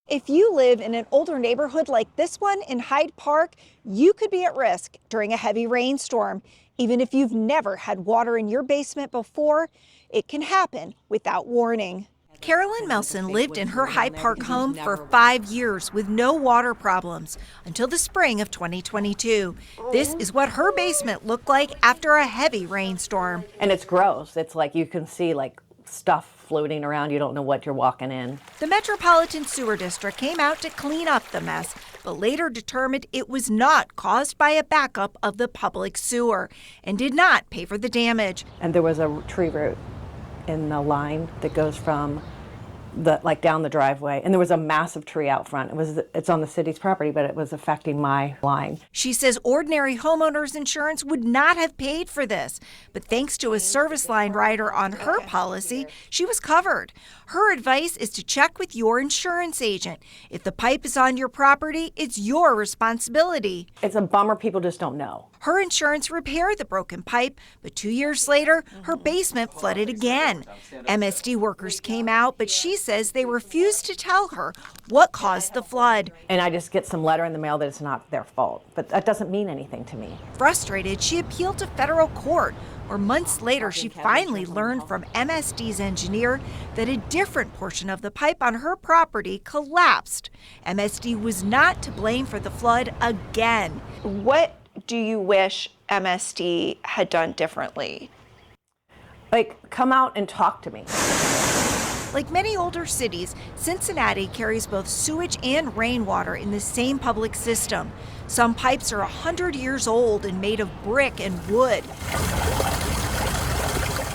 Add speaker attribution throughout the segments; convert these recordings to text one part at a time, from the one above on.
Speaker 1: If you live in an older neighborhood like this one in Hyde Park, you could be at risk during a heavy rainstorm. Even if you've never had water in your basement before, it can happen without warning. Carolyn Melson lived in her Hyde Park home for 5 years with no water problems until the spring of 2022. This is what her basement looked like after a heavy rainstorm.
Speaker 2: And it's gross. It's like you can see stuff floating around. You don't know what you're walking in.
Speaker 1: The Metropolitan Sewer District came out to clean up the mess, but later determined it was not caused by a backup of the public sewer and did not pay for the damage.
Speaker 2: And there was a tree root in the line that goes from down the driveway, and there was a massive tree out front. It's on the city's property, but it was affecting my line.
Speaker 1: She says ordinary homeowners insurance would not have paid for this, but thanks to a service line rider on her policy, she was covered. Her advice is to check with your insurance agent. If the pipe is on your property, it's your responsibility.
Speaker 2: It's a bummer people just don't know.
Speaker 1: Her insurance repaired the broken pipe, but 2 years later, her basement flooded again. MSD workers came out, but she says they refused to tell her what caused the flood.
Speaker 2: And I just get some letter in the mail that it's not their fault, but that doesn't mean anything to me.
Speaker 1: Frustrated, she appealed to federal court, where months later she finally learned from MSD's engineer that a different portion of the pipe on her property collapsed. MSD was not to blame for the flood again. What do you wish MSD had done differently?
Speaker 2: Come out and talk to me.
Speaker 1: Like many older cities, Cincinnati carries both sewage and rainwater in the same public system. Some pipes are 100 years old and made of brick and wood.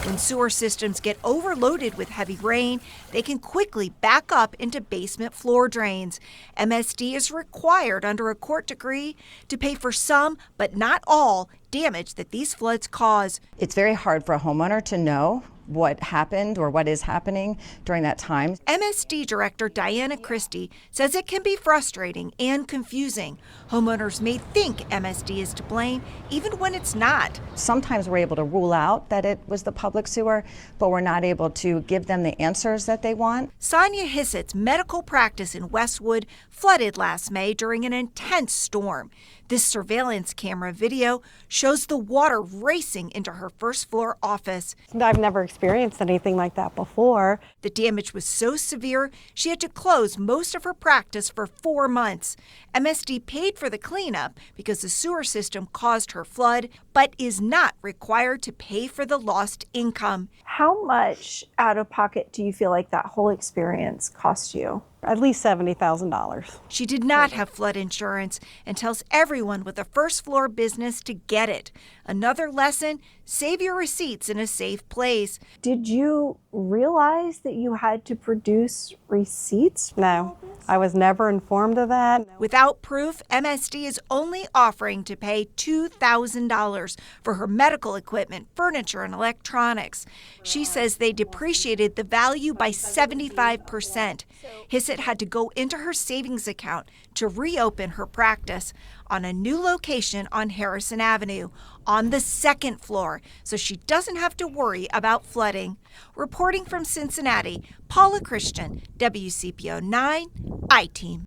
Speaker 1: When sewer systems get overloaded with heavy rain, they can quickly back up into basement floor drains. MSD is required under a court decree to pay for some, but not all, damage that these floods cause.
Speaker 3: It's very hard for a homeowner to know what happened or what is happening during that time.
Speaker 1: MSD Director Diana Christie says it can be frustrating and confusing. Homeowners may think MSD is to blame even when it's not.
Speaker 3: Sometimes we're able to rule out that it was the public sewer, but we're not able to give them the answers that they want.
Speaker 1: Sonia Hissett's medical practice in Westwood flooded last May during an intense storm. This surveillance camera video shows the water racing into her first floor office.
Speaker 4: I've never experienced anything like that before.
Speaker 1: The damage was so severe, she had to close most of her practice for 4 months. MSD paid for the cleanup because the sewer system caused her flood, but is not required to pay for the lost income.
Speaker 5: How much out of pocket do you feel like that whole experience cost you?
Speaker 4: At least $70,000.
Speaker 1: She did not have flood insurance and tells everyone with a first floor business to get it. Another lesson, save your receipts in a safe place.
Speaker 5: Did you realize that you had to produce receipts?
Speaker 4: No, I was never informed of that.
Speaker 1: Without proof, MSD is only offering to pay $2,000 for her medical equipment, furniture, and electronics. She says they depreciated the value by 75%. Hisset had to go into her savings account to reopen her practice on a new location on Harrison Avenue on the 2nd floor, so she doesn't have to worry about flooding. Reporting from Cincinnati, Paula Christian, WCPO 9, I-Team.